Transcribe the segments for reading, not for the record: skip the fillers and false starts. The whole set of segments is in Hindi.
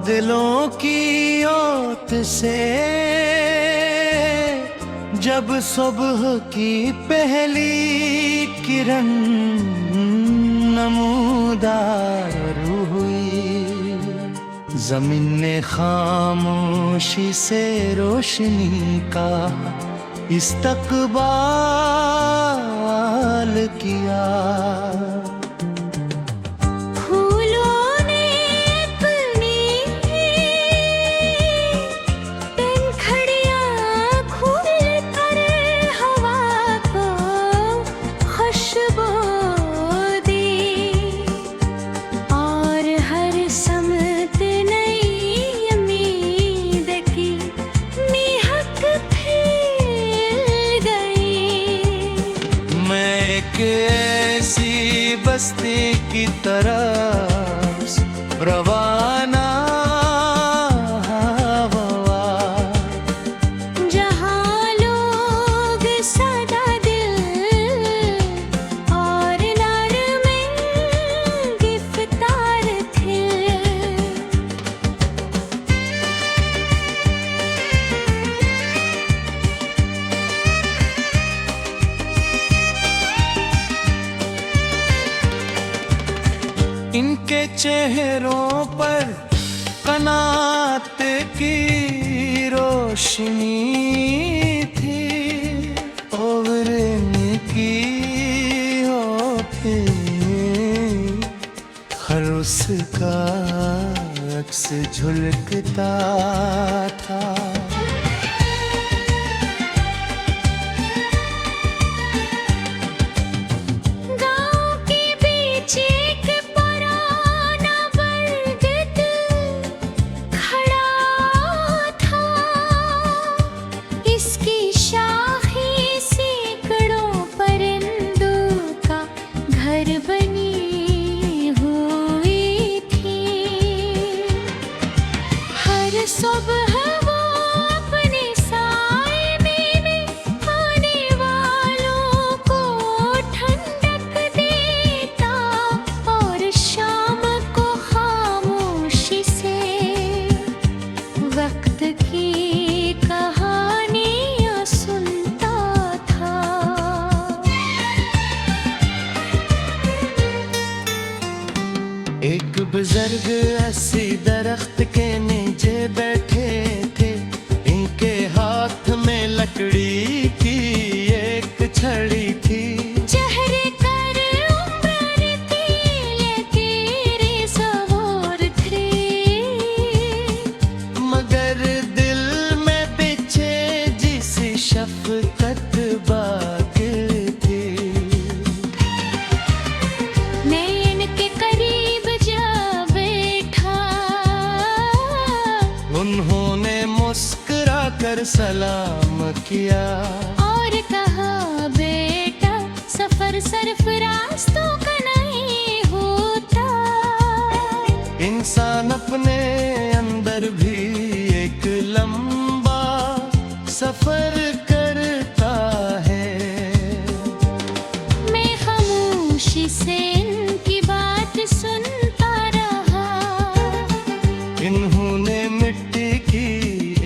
बादलों की ओट से जब सुबह की पहली किरण नमूदार हुई, जमीन ने खामोशी से रोशनी का इस्तकबाल किया। ऐसी बस्ती की तरफ रवाना हुआ, जहाँ लोग सदा दिल और नरमी गिरफ्तार थे। इनके चेहरों पर कनात की रोशनी थी, और इनकी होठें हर उसका अक्स झलकता था। सुबह वो अपने साए में आने वालों को ठंडक देता, और शाम को खामोशी से वक्त की कहानियाँ सुनता था। एक बुजुर्ग ऐसी दरख्त के नीचे बैठे थे, इनके हाथ में लकड़ी की एक छड़ी थी। चेहरे कर उम्र तीले तेरे सवार थे, मगर दिल में बिछे जिसी शफकत बाकी थी। मैं इनके करीब जा बैठा, उन्होंने मुस्कुरा कर सलाम किया, और कहा बेटा सफर सरफराज तो का नहीं होता। इंसान अपने अंदर भी एक लंबा सफर करता है। मैं खामोशी से इनकी बात सुनता रहा, इन्होंने मिट्टी की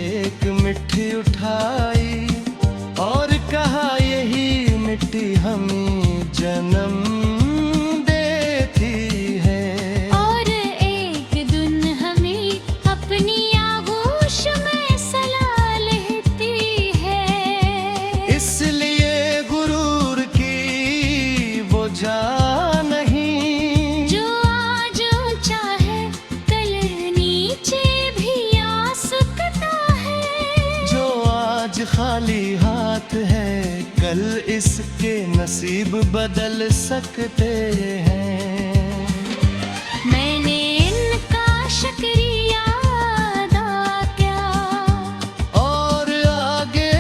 एक मिट्टी उठाई, और कहा यही मिट्टी हमें जन्म देती है। और एक दिन हमें अपनी आगोश में सला लेती है। इसलिए गुरूर की वो जा नहीं, जो आज ऊंचा है कल नीचे भी आ सकता है, जो आज खाली हाथ है कल इसके नसीब बदल सकते हैं। मैंने इनका शुक्रिया अदा किया, और आगे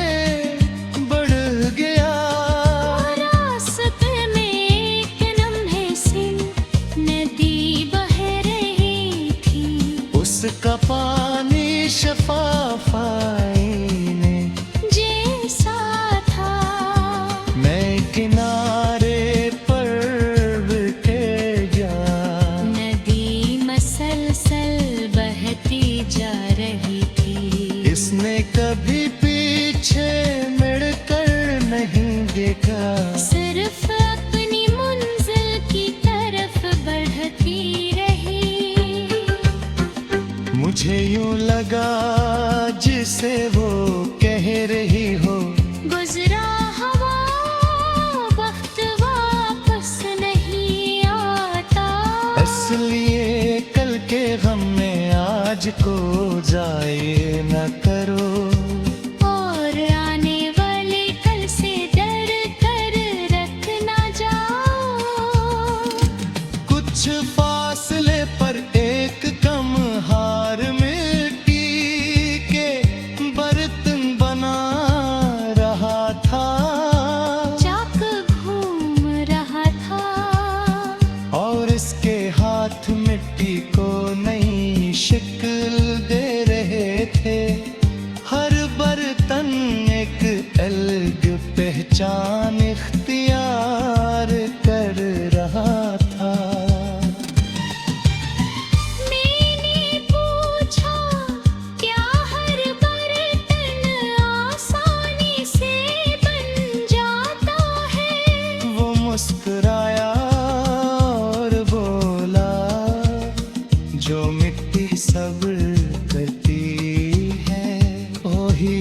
बढ़ गया। रास्ते में एक लम्हे से नदी बह रही थी, उसका पानी शफाफ आईने जैसा था। मैं किनारे पर के जा, नदी मसलसल बहती यूं लगा जिसे वो कह रही हो, गुजरा हवा वक्त वापस नहीं आता। इसलिए कल के गम में आज को जाए न करो, और आने वाले कल से डर कर रख ना जाओ। कुछ फासले पर एक कम हार मिट्टी के बर्तन बना रहा था, चाक घूम रहा था, और इसके हाथ मिट्टी को नई शक्ल दे रहे थे। हर बर्तन एक अलग पहचान इख्तियार कर रहा था। मैंने पूछा क्या हर बर्तन आसानी से बन जाता है? वो मुस्कुराया और बोला, जो मिट्टी सब्र करती है वही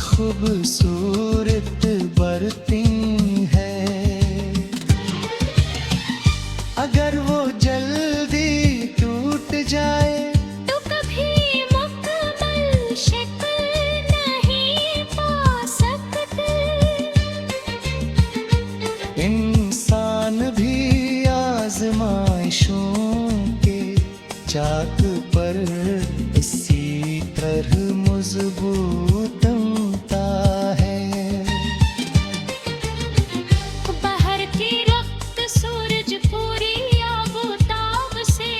खूबसूरत बरती है। अगर वो जल्दी टूट जाए तो कभी मुकम्मल शक्ल नहीं पा सकते। इंसान भी आजमाइशों के चाक पर इसी तरह मजबूत बनता है। बाहर की रक्त सूरज पूरी आबोताब से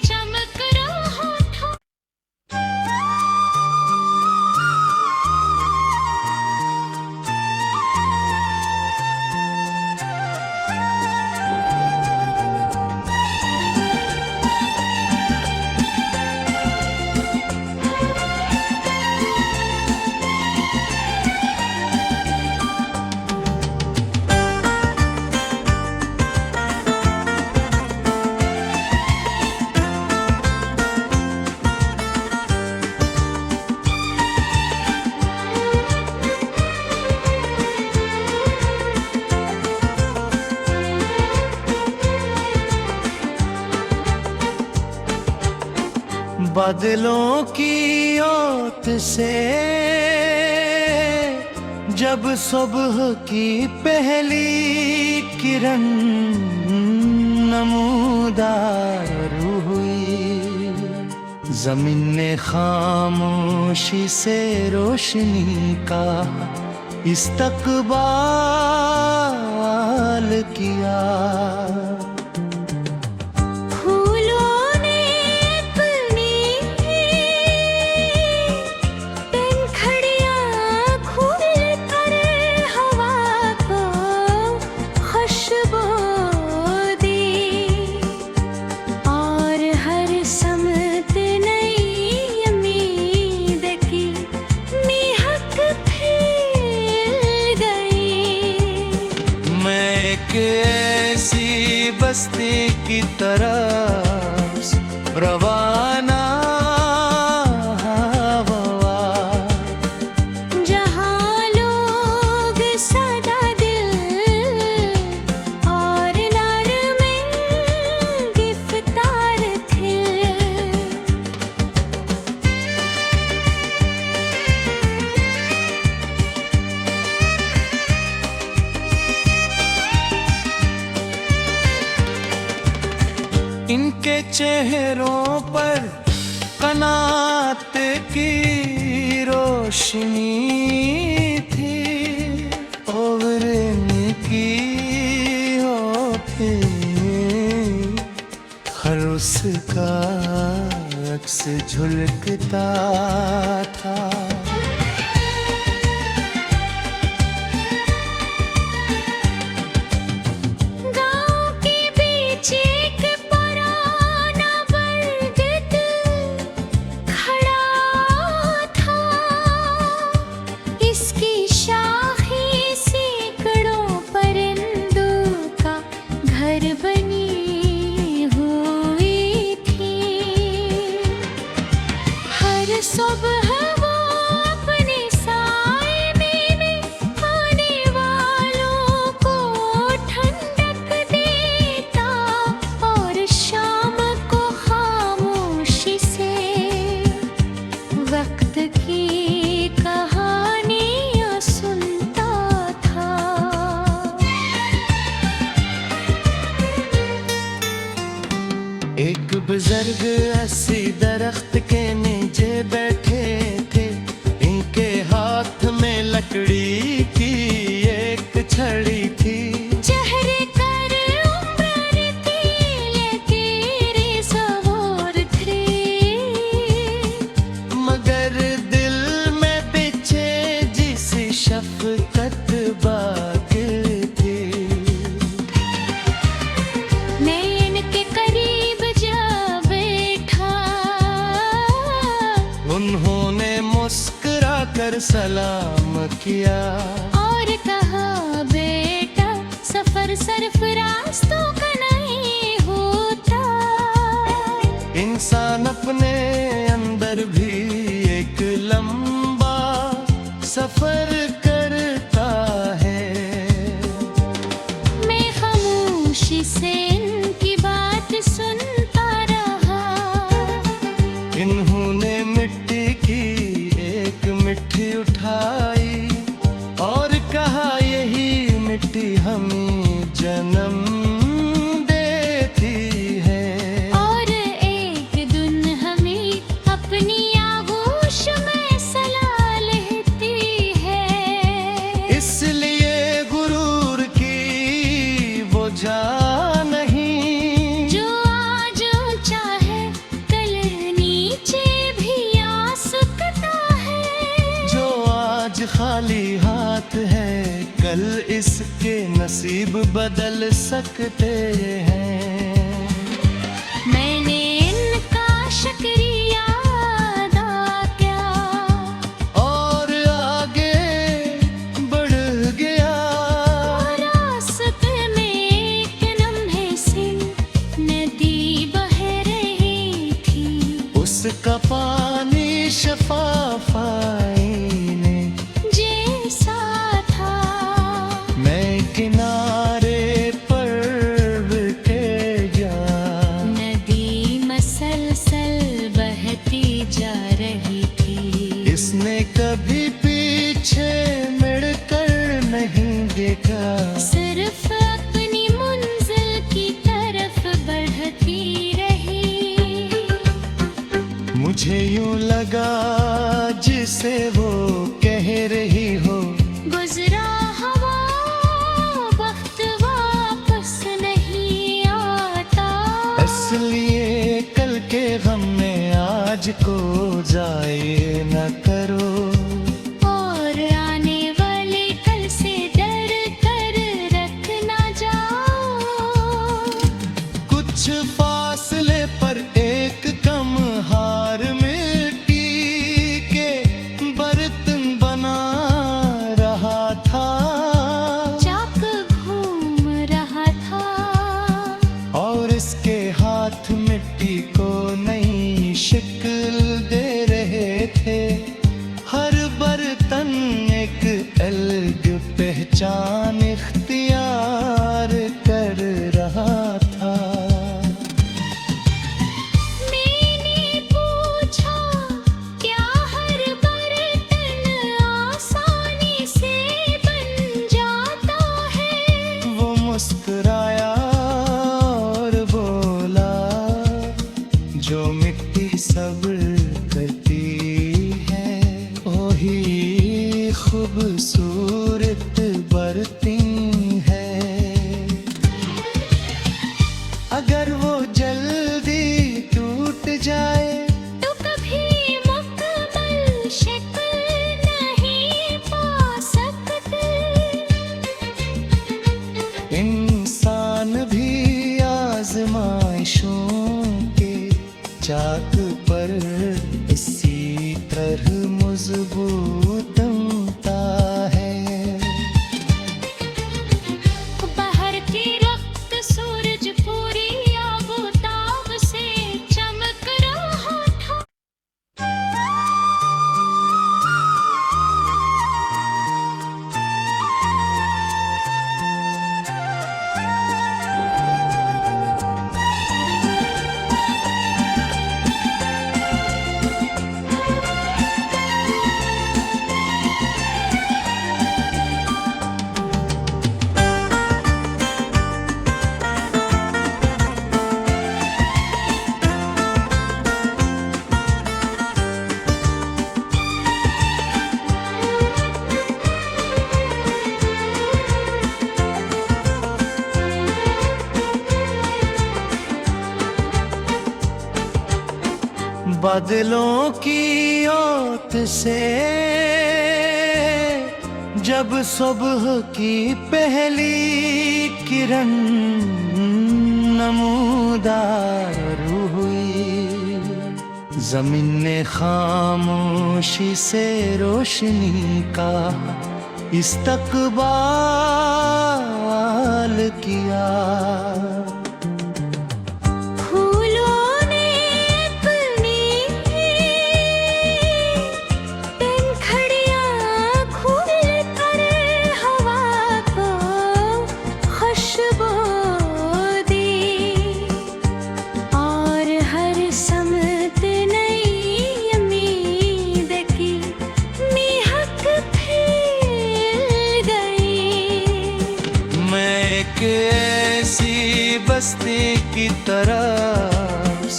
चमक रहा था। बादलों की ओट से जब सुबह की पहली किरण नमूदार हुई, जमीन ने खामोशी से रोशनी का इस्तकबाल किया। ऐसी बस्ती की तरफ रवाना हुआ, जहाँ लोग सदा दिल और नरमी गिरफ्तार थे। इनके चेहरों पर कनात की रोशनी थी, और इनकी होठें हर उसका अक्स झलकता था। हर सुबह वो अपने साए में आने वालों को ठंडक देता और शाम को खामोशी से वक्त की कहानियाँ सुनता था। एक बुजुर्ग ऐसी दरख्त के नीचे बैठे थे, इनके हाथ में लकड़ी की एक छड़ी थी। चेहरे कर उम्र तेरे सवार थे, मगर दिल में बिछे जिस शफकत बाकी थी। मैं इनके करीब जा बैठा, उन्होंने मुस्कुरा कर सलाम किया और कहा बेटा सफर सरफरास्तों का नहीं होता। इंसान अपने अंदर भी एक लंबा सफर करता है। मैं खामोशी से इनकी बात सुनता रहा। इन्होंने मिट्टी की एक मिट्टी उठाई और कहा यही मिट्टी हमें जन्म देती है। और एक दिन हमें अपनी आगोश में सला लेती है। इसलिए गुरूर की वो जा नहीं, जो आज ऊंचा है कल नीचे भी आ सकता है। जो आज खाली हाथ है कल इसके नसीब बदल सकते हैं। मैंने इनका शुक्रिया अदा किया और आगे बढ़ गया। रास्ते में एक लम्हे से नदी बह रही थी। उसका पानी शफाफ आईने जैसा था। मैं किनारे पर के गया। नदी मसलसल बहती जा रही थी। इसने कभी पीछे मुड़कर नहीं देखा। सिर्फ अपनी मंजिल की तरफ बढ़ती रही। मुझे यूं लगा जिसे वो कह रही हो, गुजरा हवा वक्त वापस नहीं आता। इसलिए कल के गम में आज को जाए न करो। और आने वाले कल से डर कर रख ना जाओ। कुछ फासले पर एक कम हार मिट्टी के बर्तन बना रहा था। चाक घूम रहा था और इसके हाथ मिट्टी को नई शक्ल दे रहे थे। हर बर्तन एक अलग पहचान इख्तियार कर रहा था। मैंने पूछा क्या हर बर्तन आसानी से बन जाता है। वो मुस्कुराया और बोला जो मिट्टी सब्र करती है वही खूबसूरत बरती है। अगर वो जल्दी टूट जाए तो कभी मुकम्मल शक्ल नहीं पा सकते। इंसान भी आजमाइशों के चाक पर इसी तरह मजबूत बनता है। बाहर की रक्त सूरज पूरी आबोताब से चमक रहा था। बादलों की ओट से जब सुबह की पहली किरण नमूदार हुई, जमीन ने खामोशी से रोशनी का इस्तकबाल किया। ऐसी बस्ती की तरफ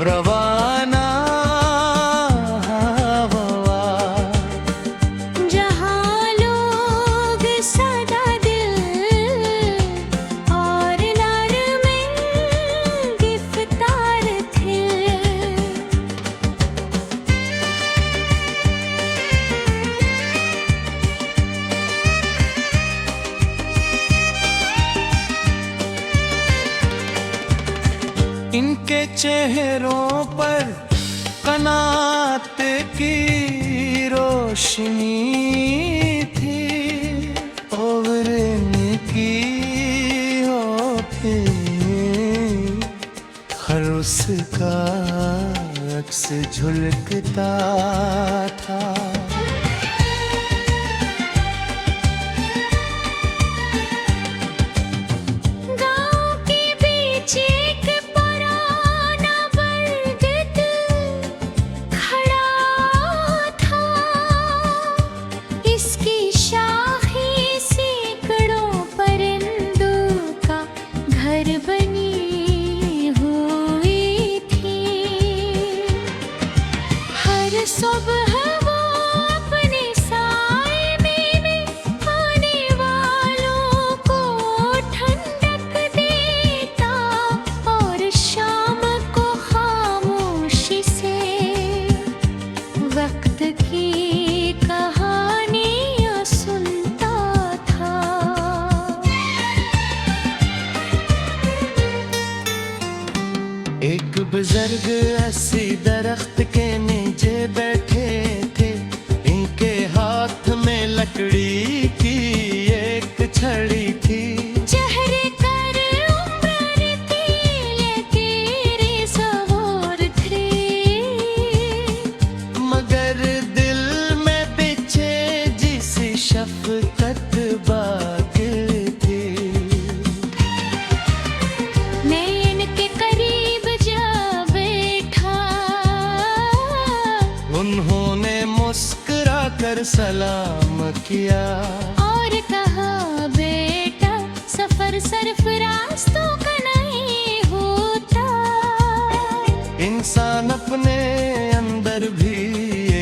रवाना हुआ, जहाँ लोग सदा दिल और नरमी गिरफ्तार थे। इनके चेहरों पर कनात की रोशनी थी, और इनकी होठें हर उसका अक्स झलकता था। सुबह वो अपने साए में आने वालों को ठंडक देता, और शाम को खामोशी से वक्त की कहानियाँ सुनता था। एक बुजुर्ग ऐसी दरख्त के नीचे बैठे थे, इनके हाथ में लकड़ी की एक छड़ी थी। चेहरे कर उम्र थी, लकीरें सवार थे, मगर दिल में बिछे जिस शफकत बाकी थी। मैं इनके करीब जा बैठा, उन्होंने मुस्कुरा कर सलाम किया, और कहा बेटा सफर सरफराज़ों का नहीं होता। इंसान अपने अंदर भी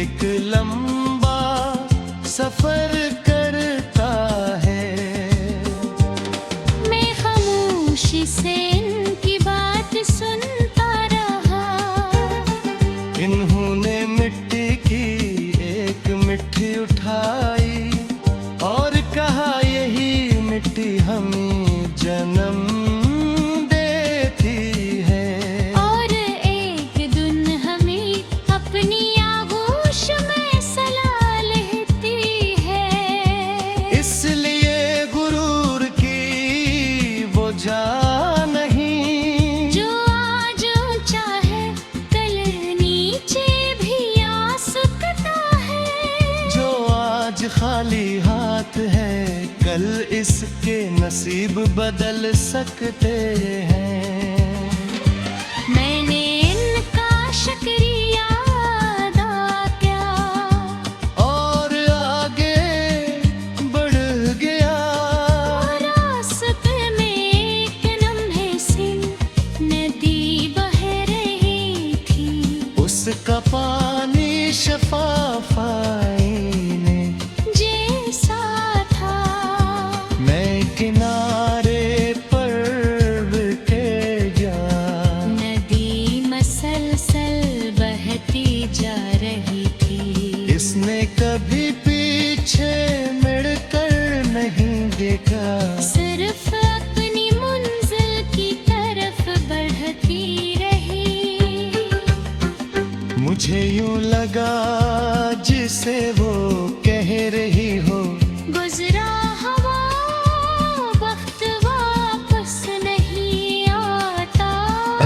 एक लंबा सफर करता है। मैं खामोशी से इनकी बात सुनता रहा। इन्होंने मिट्टी की एक मिट्टी उठाई, और कहा यही मिट्टी हमें जन्म देती है, और एक दिन हमें अपनी आगोश में सला लेती है। इसलिए गुरूर की वो जा नहीं, जो आज ऊंचा है कल नीचे भी आ सकता है, जो आज खाली हाथ है कल इसके नसीब बदल सकते हैं। मैंने इनका शुक्रिया अदा किया, और आगे बढ़ गया। रास्ते में एक लम्हे से नदी बह रही थी, उसका पानी शफाफ आईने जैसा था। मैं किनारे पर के गया, नदी मसलसल बहती कभी पीछे मुड़कर नहीं देखा। सिर्फ अपनी मंजिल की तरफ बढ़ती रही। मुझे यूं लगा जिसे वो कह रही हो, गुजरा हवा वक्त वापस नहीं आता।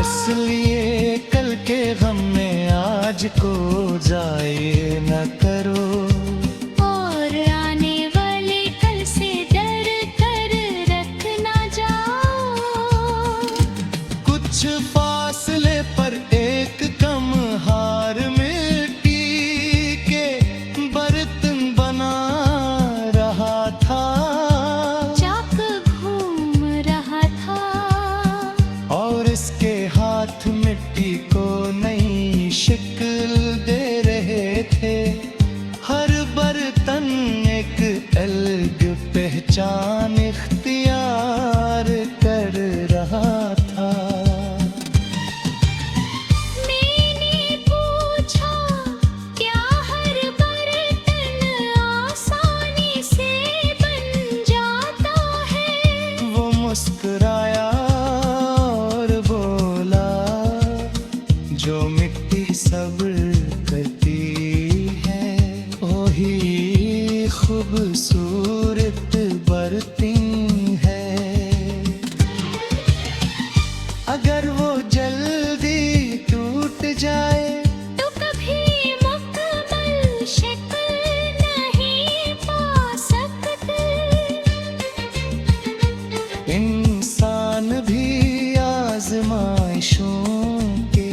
इसलिए कल के गम में आज को जाए न करो। और आने वाले कल से डर कर रख ना जाओ। कुछ फासले पर एक कम हार मिट्टी के बर्तन बना रहा था। चाक घूम रहा था और इसके हाथ मिट्टी को नई शक्ल दे रहे थे। हर बर्तन एक अलग पहचान इख्तियार कर रहा था। मैंने पूछा क्या हर बर्तन आसानी से बन जाता है। वो मुस्कुराया और बोला, जो मिट्टी सब्र करती है वही खूबसूरत बरती है। अगर वो जल्दी टूट जाए तो कभी मुकम्मल शक्ल नहीं पा सकते। इंसान भी आजमाइशों के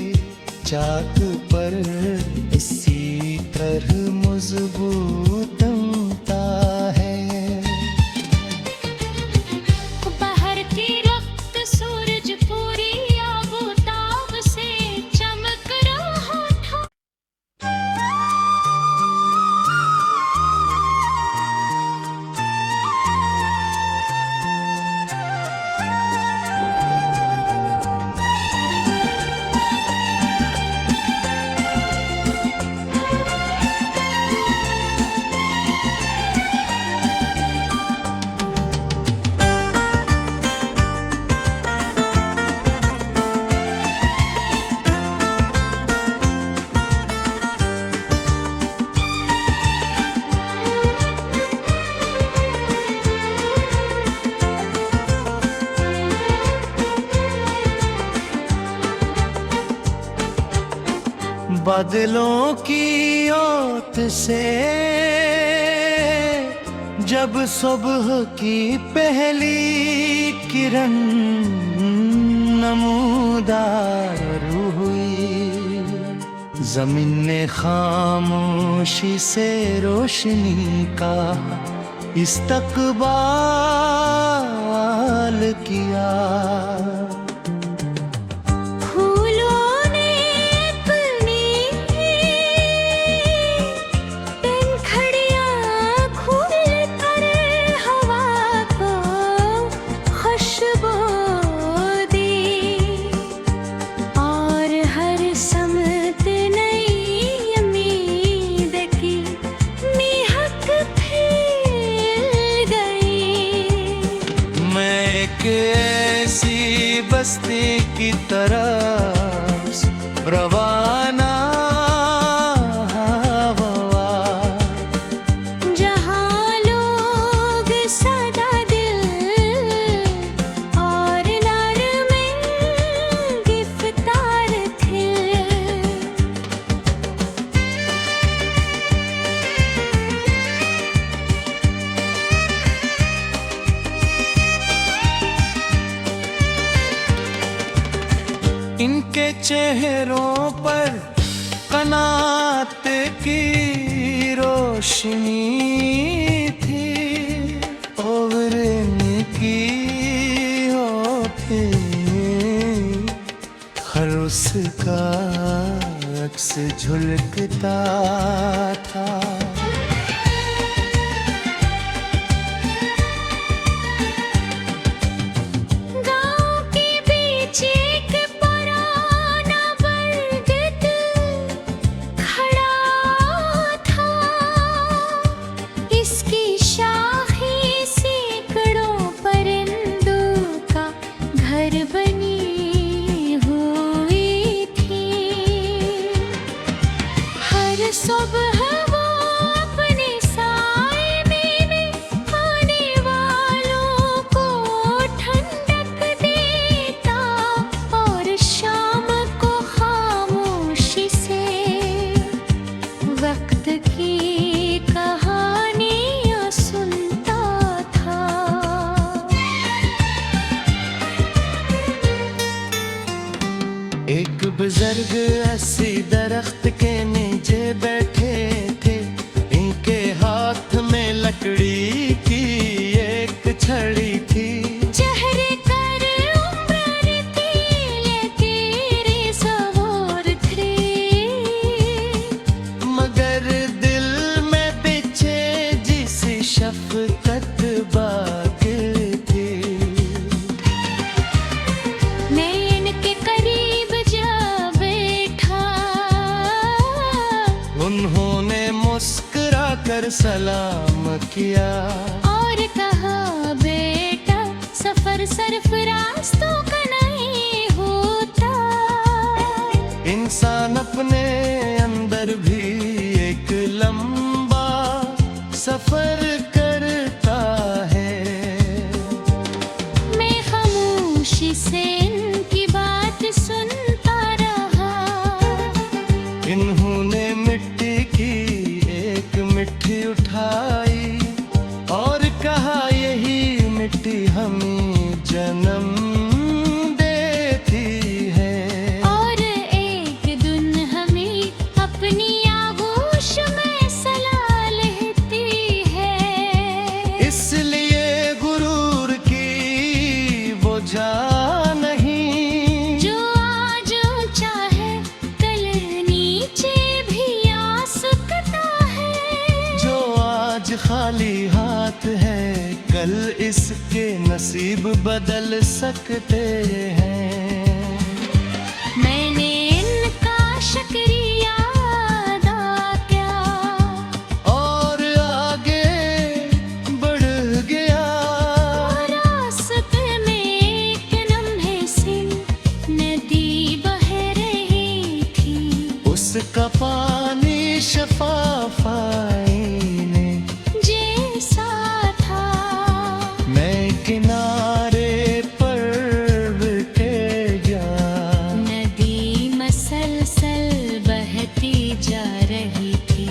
चाक पर इसी तरह मजबूत बनता है। बाहर के वक्त सूरज पूरी आबोताब से चमक रहा था। बादलों की ओट से जब सुबह की पहली किरण नमूदार हुई, जमीन ने खामोशी से रोशनी का इस्तकबाल किया। ऐसी बस्ती की तरफ रवाना हुआ, जहाँ लोग सदा दिल और नरमी गिरफ्तार थे। इनके चेहरों पर कनात की रोशनी थी और इनकी होठें हर उसका अक्स झलकता था। मुस्कुरा कर सलाम किया और कहा बेटा सफर सरफराज तो का नहीं होता। इंसान अपने अंदर भी एक लंबा सफर करता है। मैं खामोशी से इनकी बात सुनता रहा। इन्होंने मिट्टी की एक मिट्टी उठाई और कहा यही मिट्टी हमें जन्म देती है। और एक दिन हमें अपनी आगोश में सला लेती है। इसलिए गुरूर की वो जा नहीं जो आज ऊंचा है कल नीचे भी आ सकता है। जो आज खाली हाथ है कल इसके नसीब बदल सकते हैं। मैंने इनका शुक्रिया अदा किया और आगे बढ़ गया। रास्ते में एक लम्हे से नदी बह रही थी। उसका पानी शफाफ आईने जैसा था। मैं किनारे पर के गया। नदी मसलसल बहती जा रही थी।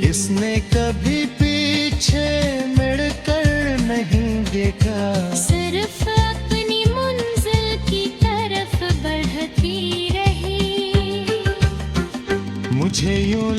इसने कभी पीछे मुड़कर नहीं देखा। सिर्फ अपनी मंजिल की तरफ बढ़ती रही। मुझे यूं